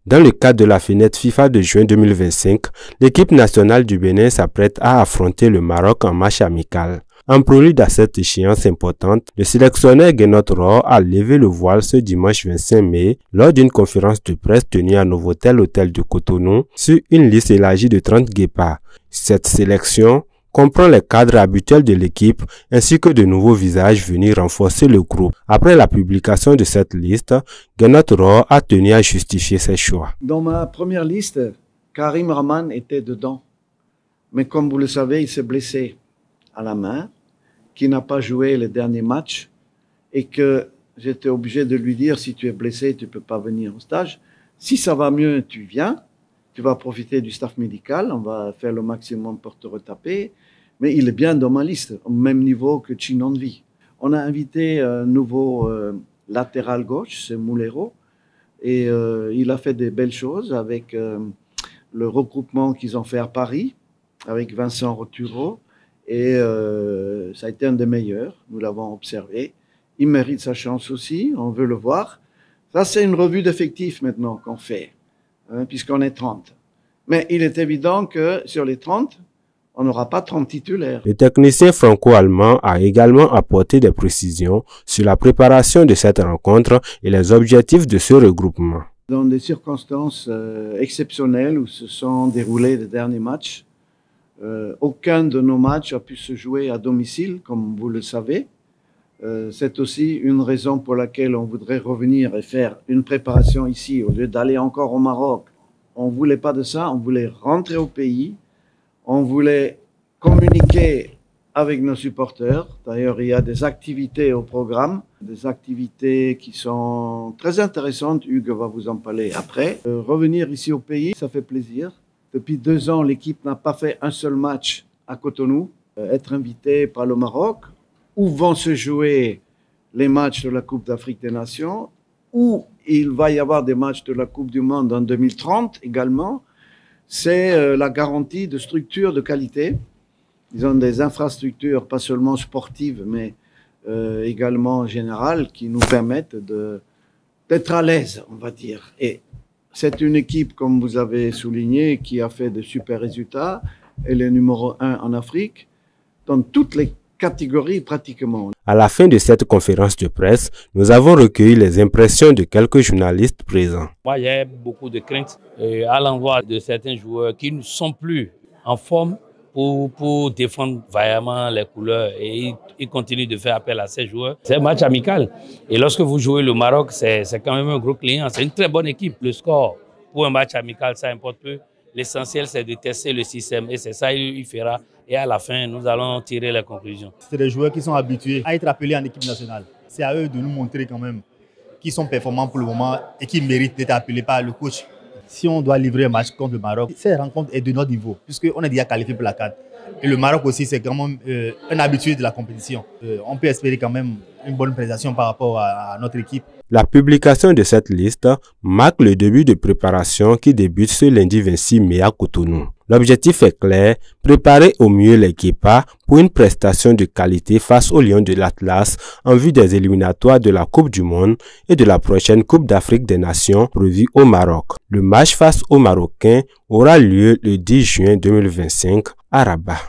Dans le cadre de la fenêtre FIFA de juin 2025, l'équipe nationale du Bénin s'apprête à affronter le Maroc en match amical. En prélude à cette échéance importante, le sélectionneur Gernot Rohr a levé le voile ce dimanche 25 mai lors d'une conférence de presse tenue à Novotel Hôtel de Cotonou sur une liste élargie de 30 guépards. Cette sélection comprend les cadres habituels de l'équipe ainsi que de nouveaux visages venus renforcer le groupe. Après la publication de cette liste, Gernot Rohr a tenu à justifier ses choix. Dans ma première liste, Karim Rahman était dedans. Mais comme vous le savez, il s'est blessé à la main, qui n'a pas joué les derniers matchs et que j'étais obligé de lui dire si tu es blessé, tu ne peux pas venir au stage. Si ça va mieux, tu viens. Tu vas profiter du staff médical, on va faire le maximum pour te retaper. Mais il est bien dans ma liste, au même niveau que Chinonvi. On a invité un nouveau latéral gauche, c'est Moulero. Et il a fait des belles choses avec le regroupement qu'ils ont fait à Paris, avec Vincent Roturo. Et ça a été un des meilleurs, nous l'avons observé. Il mérite sa chance aussi, on veut le voir. Ça, c'est une revue d'effectifs maintenant qu'on fait, hein, puisqu'on est 30. Mais il est évident que sur les 30, on n'aura pas 30 titulaires. Le technicien franco-allemand a également apporté des précisions sur la préparation de cette rencontre et les objectifs de ce regroupement. Dans des circonstances exceptionnelles où se sont déroulés les derniers matchs, aucun de nos matchs a pu se jouer à domicile, comme vous le savez. C'est aussi une raison pour laquelle on voudrait revenir et faire une préparation ici, au lieu d'aller encore au Maroc. On ne voulait pas de ça, on voulait rentrer au pays, on voulait communiquer avec nos supporters. D'ailleurs, il y a des activités au programme, des activités qui sont très intéressantes. Hugues va vous en parler après. Revenir ici au pays, ça fait plaisir. Depuis 2 ans, l'équipe n'a pas fait un seul match à Cotonou. Être invité par le Maroc, où vont se jouer les matchs de la Coupe d'Afrique des Nations, où il va y avoir des matchs de la Coupe du Monde en 2030 également, c'est la garantie de structures de qualité. Ils ont des infrastructures, pas seulement sportives, mais également générales, qui nous permettent d'être à l'aise, on va dire. Et c'est une équipe, comme vous avez souligné, qui a fait de super résultats. Elle est numéro 1 en Afrique, dans toutes les catégories pratiquement. À la fin de cette conférence de presse, nous avons recueilli les impressions de quelques journalistes présents. Moi, j'ai beaucoup de craintes à l'endroit de certains joueurs qui ne sont plus en forme pour défendre vaillamment les couleurs, et ils continuent de faire appel à ces joueurs. C'est un match amical. Et lorsque vous jouez le Maroc, c'est quand même un gros client. C'est une très bonne équipe. Le score pour un match amical, ça importe peu. L'essentiel, c'est de tester le système, et c'est ça qu'il fera. Et à la fin, nous allons tirer les conclusions. C'est des joueurs qui sont habitués à être appelés en équipe nationale. C'est à eux de nous montrer quand même qu'ils sont performants pour le moment et qu'ils méritent d'être appelés par le coach. Si on doit livrer un match contre le Maroc, cette rencontre est de notre niveau, puisqu'on est déjà qualifié pour la CAN. Et le Maroc aussi, c'est quand même un habitué de la compétition. On peut espérer quand même une bonne prestation par rapport à notre équipe. La publication de cette liste marque le début de préparation qui débute ce lundi 26 mai à Cotonou. L'objectif est clair, préparer au mieux les guépards pour une prestation de qualité face aux Lions de l'Atlas en vue des éliminatoires de la Coupe du Monde et de la prochaine Coupe d'Afrique des Nations prévue au Maroc. Le match face aux Marocains aura lieu le 10 juin 2025 à Rabat.